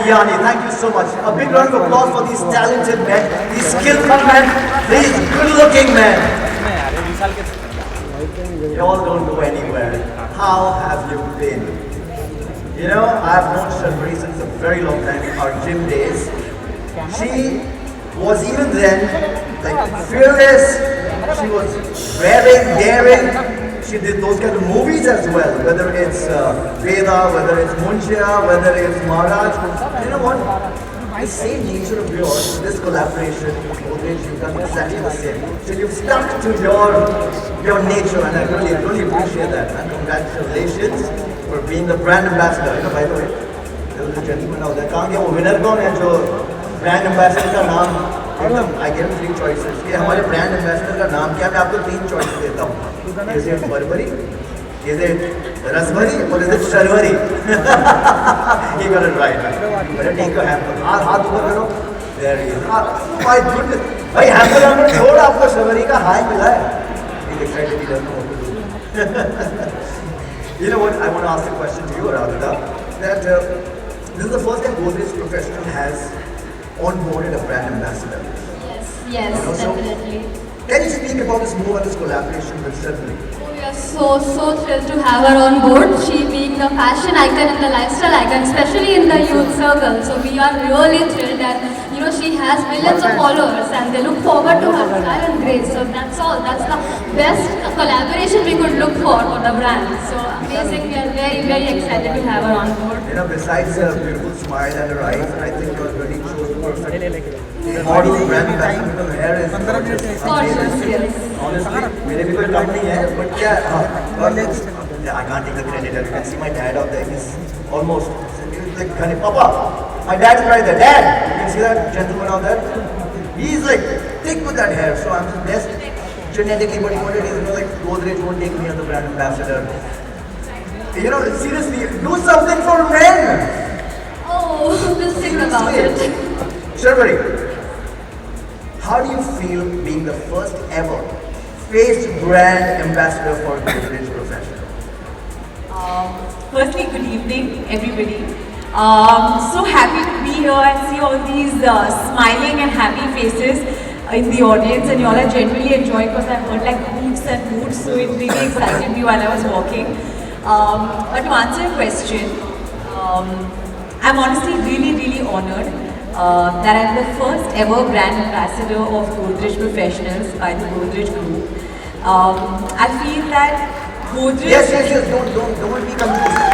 Yanni. Thank you so much. A big round of applause for these talented men, these skillful men, these good-looking men. You all don't go anywhere. How have you been? You know, I've known Shalvari since a very long time, our gym days. She was even then like fearless. She was daring, daring. She did those kind of movies as well, whether it's Veda, whether it's Munchia, whether it's Maharaj. You know what? The same nature of yours, this collaboration, you've done exactly the same. So you've stuck to your nature, and I really, really appreciate that. And congratulations for being the brand ambassador. You know, by the way, there was a gentleman out there. कहाँ गया वो winner कौन है जो brand ambassador का नाम एकदम I gave him 3 choices. ये हमारे brand ambassador का नाम क्या? मैं आपको 3 choices देता हूँ. Is it Burberry? Is it Rasbari? Or is it Sharvari? You got it right. Better take your hamper. हाथ ऊपर करो. There he is. My goodness. भाई hamper छोड़ आपको Sharvari का हाई मिला है. He's excited. He doesn't know what to do. You know what? I want to ask a question to you, Radhika. That this is the first time Godrej Professional has onboarded a brand ambassador. Yes, You know, so- definitely. Can you speak about this move and this collaboration with Shalvari? We are so thrilled to have her on board. She being the fashion icon and the lifestyle icon, especially in the youth circle. So we are really thrilled that she has millions of followers and they look forward to her style and grace. So that's all. That's the best collaboration we could look for the brand. So amazing. We are very excited to have her on board. You know, besides her beautiful smile and her eyes, I think you're really chose perfect model brand ambassador because her hair is gorgeous. Gorgeous, yes. Honestly, मेरे भी कोई कम नहीं है, but yeah, I can't take the credit. You can see my dad out there. He's almost like, Papa, my dad's right there. Dad, you can see that gentleman out there. He's like thick with that hair. So I'm the best genetically, but what it is, like Godrej won't take me as the brand ambassador. You know, seriously, do something for men. Oh, just think about it. Shalvari, how do you feel being the first ever face brand ambassador for Godrej Professional? Firstly, good evening, everybody. So happy to be here and see all these smiling and happy faces in the audience, and you all are genuinely enjoying because I've heard like hoots and moots, so it really excited me while I was walking. But to answer your question, I'm honestly really honored that I'm the first ever brand ambassador of Godrej Professionals by the Godrej Group. I feel that Godrej... Yes, don't be confused.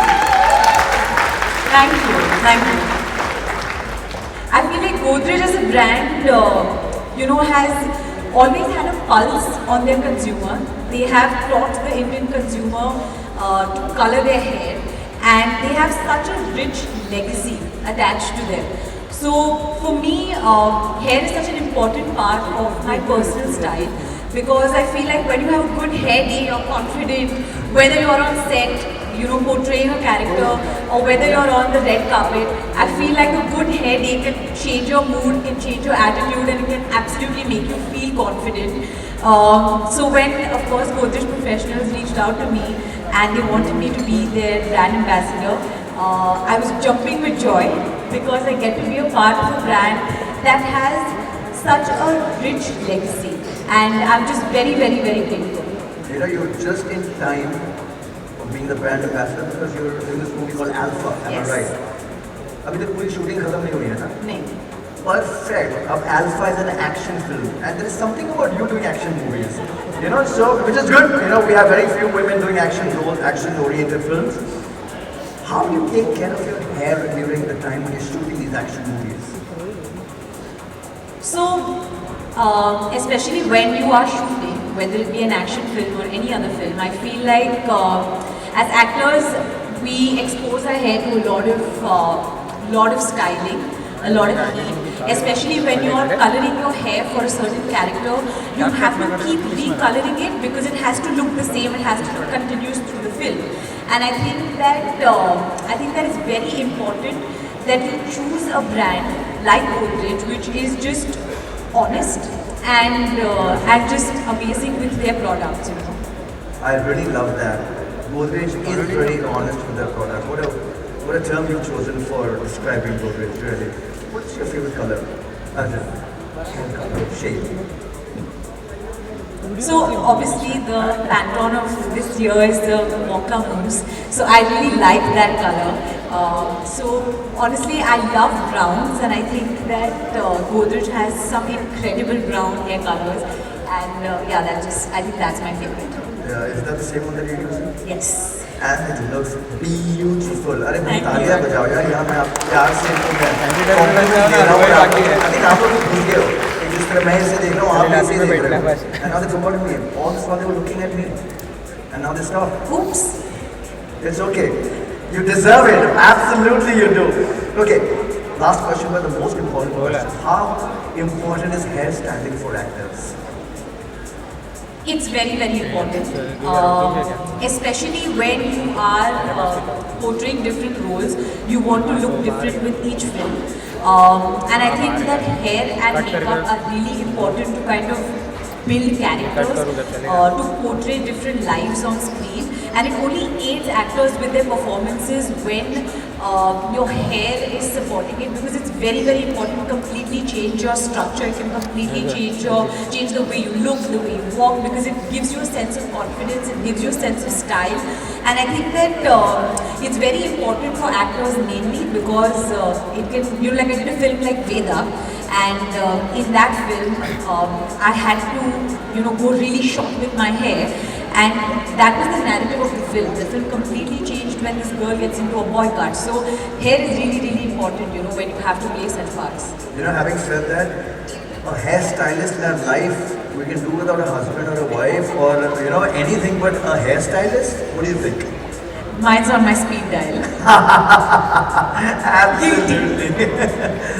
Thank you. I feel like Godrej as a brand, has always had a pulse on their consumer. They have taught the Indian consumer to color their hair, and they have such a rich legacy attached to them. So for me, hair is such an important part of my personal style, because I feel like when you have a good hair day, you're confident, whether you're on set, portraying a character, or whether you're on the red carpet. I feel like a good hair day can change your mood, can change your attitude, and it can absolutely make you feel confident. So when, of course, Godrej Professionals reached out to me and they wanted me to be their brand ambassador, I was jumping with joy because I get to be a part of a brand that has such a rich legacy, and I'm just very grateful. You're just in time for being the brand ambassador because you're in this movie called Alpha. Am I right? अभी तक पूरी shooting खत्म नहीं हुई है ना? नहीं. Perfect. Alpha is an action film, and there is something about you doing action movies. So which is good. We have very few women doing action roles, action-oriented films. How do you take care of your hair during the time when you're shooting these action movies? So, especially when you are shooting, whether it be an action film or any other film, I feel like as actors, we expose our hair to a lot of styling, a lot of heat. Especially when you are coloring your hair for a certain character, you have to keep recoloring it because it has to look the same, it has to look continuous through the film. And I think that is very important that you choose a brand like Godrej, which is just honest and just amazing with their products. I really love that. Godrej is very honest with their product. What a term you've chosen for describing Godrej, really. What's your favorite color? Arjun? Hair color, shade. So obviously the Pantone of this year is the Mocha Mousse. So I really like that color. So honestly, I love browns, and I think that Godrej has some incredible brown hair colors. And yeah, I think that's my favorite. Is that the same one that you're using? Yes. And it looks beautiful. अरे भाई तालियां बजाओ यार, यहाँ मैं आप प्यार से compliment दे रहा हूँ आपको। I think आप लोग भूल गए हो कि जिस तरह मैं इसे देख रहा हूँ आप भी इसे देख रहे हो। And now they forgot me. All this while they were looking at me, and now they stop. Oops. It's okay. You deserve it. Absolutely you do. Okay. Last question, but the most important question. How important is hairstyling for actors? It's very, very important, especially when you are portraying different roles. You want to look different with each film, and I think that hair and makeup are really important to kind of build characters, to portray different lives on screen, and it only aids actors with their performances when your hair is supporting it, because it's very, very important to completely change your structure. It can completely change the way you look, the way you walk, because it gives you a sense of confidence, it gives you a sense of style. And I think that it's very important for actors mainly because it can, like I did a film like Veda, and in that film I had to, go really short with my hair. And that was the narrative of the film. The film completely changed when this girl gets into a boy cut. So hair is really, really important, when you have to play such parts. Having said that, a hairstylist in our life, we can do without a husband or a wife or, anything but a hairstylist. What do you think? Mine's on my speed dial. Absolutely.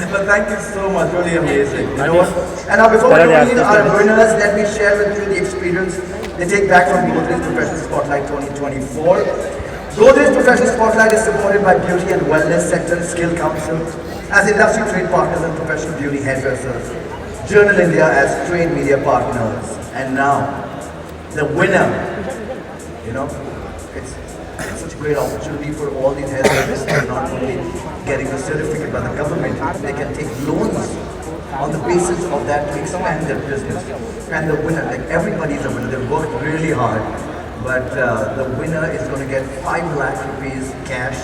But thank you so much. Really amazing. You know what? And now before we do our winners, let me share with you the experience they take back from Godrej Professional Spotlight 2024. Godrej Professional Spotlight is supported by Beauty and Wellness Sector Skill Council as industry trade partners and professional beauty hairdressers. Journal India as trade media partners. And now, the winner. It's such a great opportunity for all these hairdressers to not only getting the certificate by the government, they can take loans on the basis of that to expand their business. And the winner, like everybody is a winner, they've worked really hard, but the winner is going to get 5 lakh rupees cash.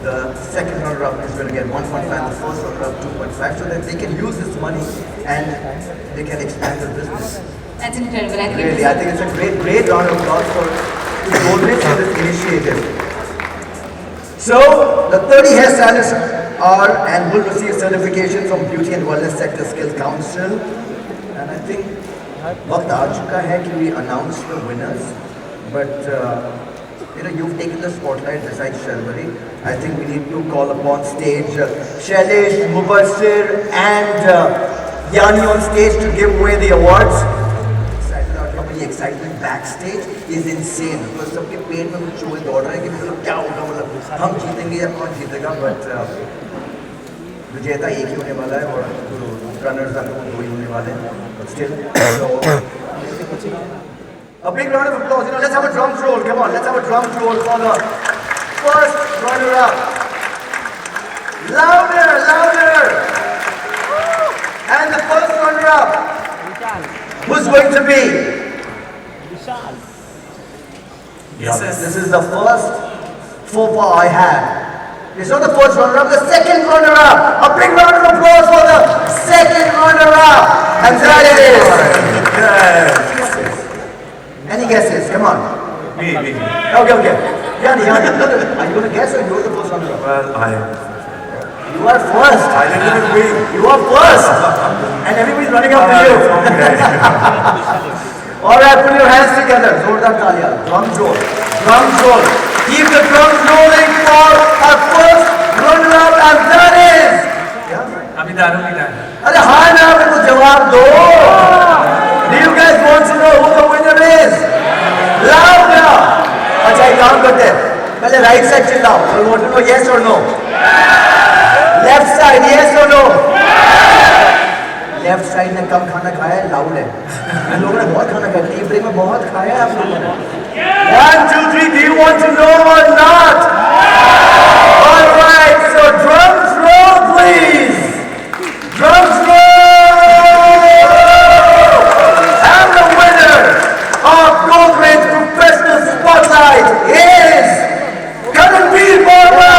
The second runner-up is going to get 1.5, the first runner-up 2.5, so that they can use this money and they can expand their business. That's incredible. I think it's a great round of applause for Godrej for this initiative. So, the 30 hairstylists are and will receive certification from Beauty and Wellness Sector Skills Council. And I think वक्त आ चुका है कि we announce the winners. But you've taken the spotlight besides Sharvari. I think we need to call upon stage Shailesh, Mubassir and Yani on stage to give away the awards. The excitement backstage is insane. Because सबके पेट में कुछ चूहे दौड़ रहे हैं कि मतलब क्या होगा, मतलब हम जीतेंगे या कौन जीतेगा, but विजेता एक ही होने वाला है और रनर्स अप 2 ही होने वाले हैं. But still, a big round of applause. Let's have a drum roll. Come on, let's have a drum roll for the first runner-up. Louder, louder! And the first runner-up. Who's going to be? Yes, this is the first faux pas I had. It's not the first runner-up, the second runner-up. A big round of applause for the second runner-up. And that is... Yes. Any guesses? Come on. Me. Okay. Yani. Are you going to guess or you're the first runner-up? Well, You are first. I didn't even win. You are first. And everybody's running after you. Alright, put your hands together. Zordar talia. Drum roll. Keep the drums rolling for our first runner-up, and that is... अभी दारू पीना है. अरे हाँ ना, मेरे को जवाब दो. Do you guys want to know who the winner is? Louder. अच्छा एक काम करते हैं. पहले right side चिल्लाओ. You want to know yes or no? Left side yes or no? Left side ने कम खाना खाया है, लाउड है. इन लोगों ने बहुत खाना खाया, टी ब्रेक में बहुत खाया है आप लोगों ने. 1, 2, 3, do you want to know or not? All so drums roll, please. Drums roll. And the winner of Godrej Professional Spotlight is Karanveer Verma.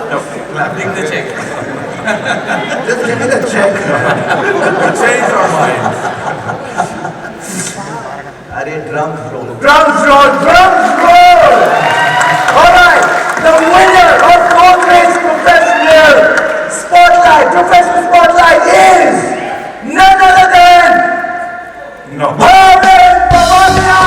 No, clapping the check. Just give me the check. Change our minds. Arey, drums roll. Drums roll, drums roll. All right, the winner of Godrej Professional Spotlight is none other than No. Bharat Pavania.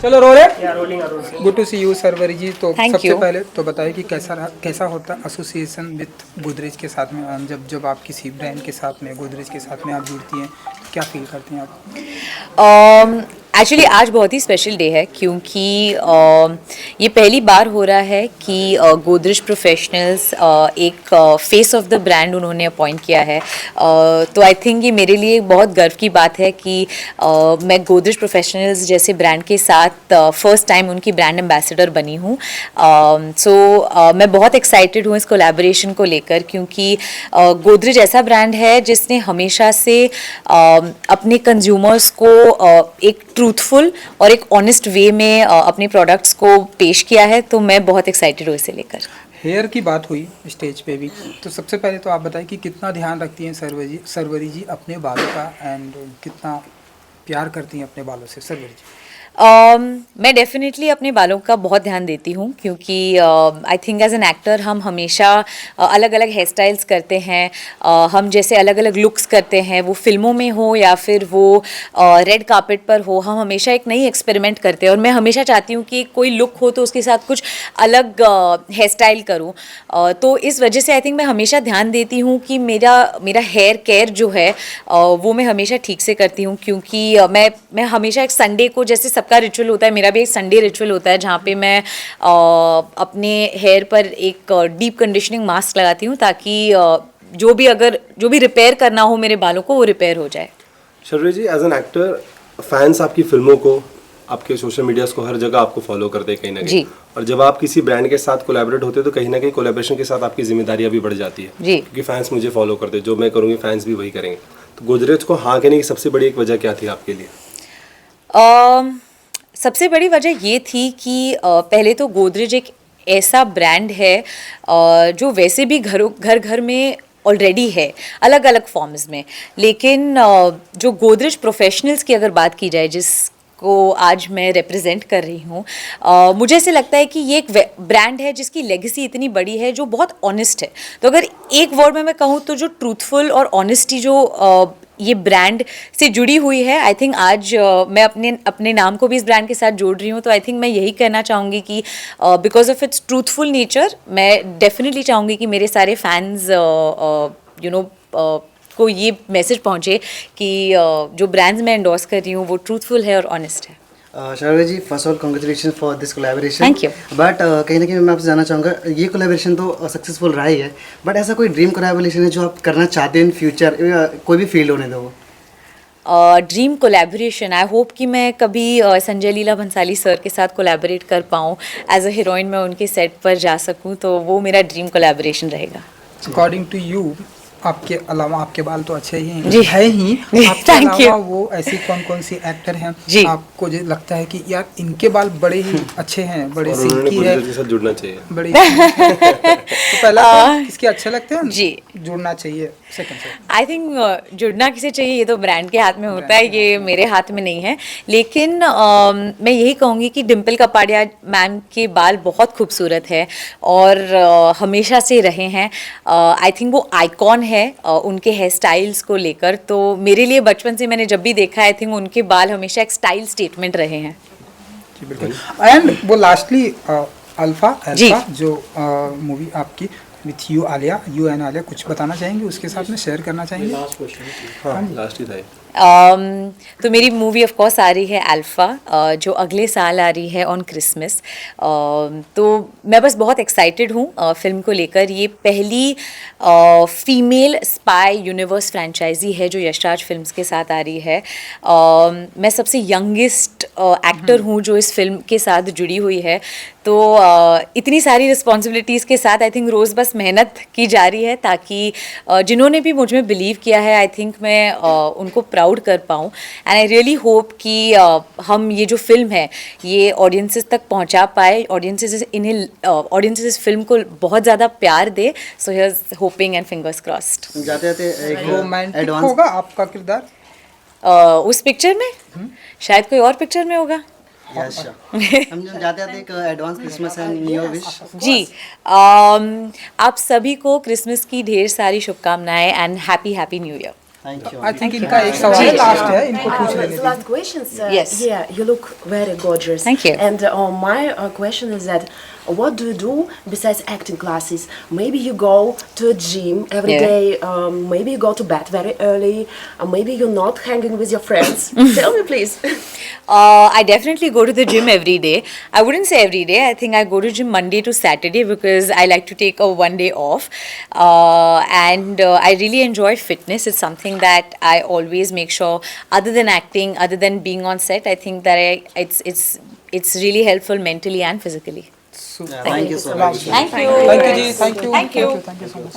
चलो role है। Good to see you Sharvari ji. तो Thank सबसे you. पहले तो बताइए कि कैसा होता एसोसिएशन विथ गोदरेज के साथ में, जब आप किसी ब्रांड के साथ में, गोदरेज के साथ में आप जुड़ती हैं तो क्या फील करती हैं आप? एक्चुअली आज बहुत ही स्पेशल डे है क्योंकि ये पहली बार हो रहा है कि गोदरेज प्रोफेशनल्स एक फेस ऑफ द ब्रांड उन्होंने अपॉइंट किया है। तो आई थिंक ये मेरे लिए बहुत गर्व की बात है कि मैं गोदरेज प्रोफेशनल्स जैसे ब्रांड के साथ फर्स्ट टाइम उनकी ब्रांड एम्बेसडर बनी हूँ। मैं बहुत एक्साइटेड हूँ इस कोलैबोरेशन को लेकर क्योंकि गोदरेज ऐसा ब्रांड है जिसने हमेशा से अपने कंज्यूमर्स को एक ट्रूथफुल और एक ऑनेस्ट वे में अपने प्रोडक्ट्स को पेश किया है। तो मैं बहुत एक्साइटेड हूँ इसे लेकर। हेयर की बात हुई स्टेज पे भी, तो सबसे पहले तो आप बताएं कि कितना ध्यान रखती हैं सरवरी जी अपने बालों का एंड कितना प्यार करती हैं अपने बालों से सरवरी जी? मैं डेफिनेटली अपने बालों का बहुत ध्यान देती हूँ क्योंकि I think as an actor हम हमेशा अलग अलग हेयर स्टाइल्स करते हैं। हम जैसे अलग अलग लुक्स करते हैं, वो फिल्मों में हो या फिर वो रेड कार्पेट पर हो, हम हमेशा एक नई एक्सपेरिमेंट करते हैं और मैं हमेशा चाहती हूँ कि कोई लुक हो तो उसके साथ कुछ अलग हेयर स्टाइल करूँ। तो इस वजह से आई थिंक मैं हमेशा ध्यान देती हूँ कि मेरा हेयर केयर जो है वो मैं हमेशा ठीक से करती हूँ क्योंकि मैं हमेशा एक संडे को, जैसे सबका रिचुअल होता है, मेरा भी एक संडे रिचुअल होता है जहाँ पे मैं अपने हेयर पर एक डीप कंडीशनिंग मास्क लगाती हूँ ताकि जो भी रिपेयर करना हो मेरे बालों को वो रिपेयर हो जाए। शर्वरी जी, एज एन एक्टर फैंस आपकी फिल्मों को, आपके सोशल मीडियाज को हर जगह आपको फॉलो करते हैं कहीं ना कहीं जी। और जब आप किसी ब्रांड के साथ कोलैबोरेट होते हैं तो कहीं ना कहीं कोलैबोरेशन के साथ आपकी जिम्मेदारियां भी बढ़ जाती है जी। क्योंकि फैंस मुझे फॉलो करते हैं, जो मैं करूँगी फैंस भी वही करेंगे। तो गोदरेज को हाँ कहने की सबसे बड़ी एक वजह क्या थी आपके लिए? सबसे बड़ी वजह ये थी कि पहले तो गोदरेज एक ऐसा ब्रांड है जो वैसे भी घर घर में ऑलरेडी है अलग अलग फॉर्म्स में, लेकिन जो गोदरेज प्रोफेशनल्स की अगर बात की जाए जिसको आज मैं रिप्रेजेंट कर रही हूँ, मुझे ऐसे लगता है कि ये एक ब्रांड है जिसकी लेगेसी इतनी बड़ी है जो बहुत ऑनेस्ट है। तो अगर एक वर्ड में मैं कहूँ तो जो ट्रूथफुल और ऑनेस्टी जो ये ब्रांड से जुड़ी हुई है, आई थिंक आज मैं अपने नाम को भी इस ब्रांड के साथ जोड़ रही हूँ। तो आई थिंक मैं यही कहना चाहूँगी कि because of its truthful nature मैं डेफिनेटली चाहूँगी कि मेरे सारे फैंस को ये मैसेज पहुँचे कि जो ब्रांड्स मैं एंडोर्स कर रही हूँ वो ट्रूथफुल है और ऑनेस्ट है। Sharvari ji, first all congratulation for this collaboration. Thank you. But कहीं ना कहीं मैं आपसे जानना चाहूँगा, ये कोलैबोरेशन तो सक्सेसफुल रहा ही है, बट ऐसा कोई ड्रीम कोलैबोरेशन है जो आप करना चाहते हैं इन फ्यूचर, कोई भी फील्ड होने दो? ड्रीम कोलैबोरेशन, आई होप कि मैं कभी संजय लीला भंसाली सर के साथ कोलैबोरेट कर पाऊँ, एज अ हीरोइन मैं उनके सेट पर जा सकूँ, तो वो मेरा ड्रीम कोलैबोरेशन रहेगा। अकॉर्डिंग टू यू, आपके अलावा, आपके बाल तो अच्छे ही जी। है ही, आपके Thank you. अलावा वो ऐसी कौन सी एक्टर हैं जी। आपको जो लगता है कि यार इनके बाल बड़े ही अच्छे हैं, बड़े और उन्होंने सिल्की है, गोदरेज के साथ जुड़ना चाहिए? बड़ी तो पहला तो किसके अच्छे लगते हैं जी। जुड़ना चाहिए, सेकंड से आई थिंक जुड़ना किसे चाहिए ये तो ब्रांड के हाथ में होता है, ये मेरे हाथ में नहीं है। लेकिन मैं यही कहूँगी कि डिम्पल कपाड़िया मैम के बाल बहुत खूबसूरत है और हमेशा से रहे हैं। आई थिंक वो आइकॉन है उनके हेयर स्टाइल्स को लेकर। तो मेरे लिए बचपन से मैंने जब भी देखा आई थिंक उनके बाल हमेशा एक स्टाइल स्टेटमेंट रहे हैं। जी बिल्कुल। एंड वो लास्टली अल्फा जी। जो मूवी आपकी with you Alia, you and Alia, कुछ बताना चाहेंगे उसके साथ में, शेयर करना चाहेंगे? हाँ, लास्ट ही था ये। तो मेरी मूवी ऑफ कोर्स आ रही है अल्फ़ा, जो अगले साल आ रही है ऑन क्रिसमस। तो मैं बस बहुत एक्साइटेड हूँ फिल्म को लेकर। ये पहली फीमेल स्पाई यूनिवर्स फ्रेंचाइजी है जो यशराज फिल्म्स के साथ आ रही है। मैं सबसे यंगेस्ट एक्टर हूँ जो इस फिल्म के साथ जुड़ी हुई है। तो इतनी सारी रिस्पॉन्सिबिलिटीज़ के साथ आई थिंक रोज़ बस मेहनत की जा रही है ताकि जिन्होंने भी मुझ में बिलीव किया है आई थिंक मैं उनको प्राउड कर पाऊँ। एंड आई रियली होप कि हम ये जो फिल्म है ये ऑडियंसेस तक पहुँचा पाए, ऑडियंसेस इस फिल्म को बहुत ज़्यादा प्यार दे। So here is hoping and fingers crossed. जाते जाते एक रोमांटिक एडवांस होगा आपका किरदार उस पिक्चर में, शायद कोई और पिक्चर में होगा। हम जाते जाते एक advance Christmas and new year wish. जी, आप सभी को क्रिसमस की ढेर सारी शुभकामनाएं and happy new year. Thank you I think इनका एक सवाल है लास्ट है इनको पूछ लेने The दीजिए last questions. Yes. Yeah, you look very gorgeous. Thank you. And my question is that, what do you do besides acting classes? Maybe you go to a gym every Yeah. day. Maybe you go to bed very early. Maybe you're not hanging with your friends. Tell me, please. I definitely go to the gym every day. I wouldn't say every day. I think I go to gym Monday to Saturday because I like to take a one day off. And I really enjoy fitness. It's something that I always make sure, other than acting, other than being on set, I think that it's really helpful mentally and physically. Thank you so much Thank you. Thank you ji thank you Thank you. Thank you so much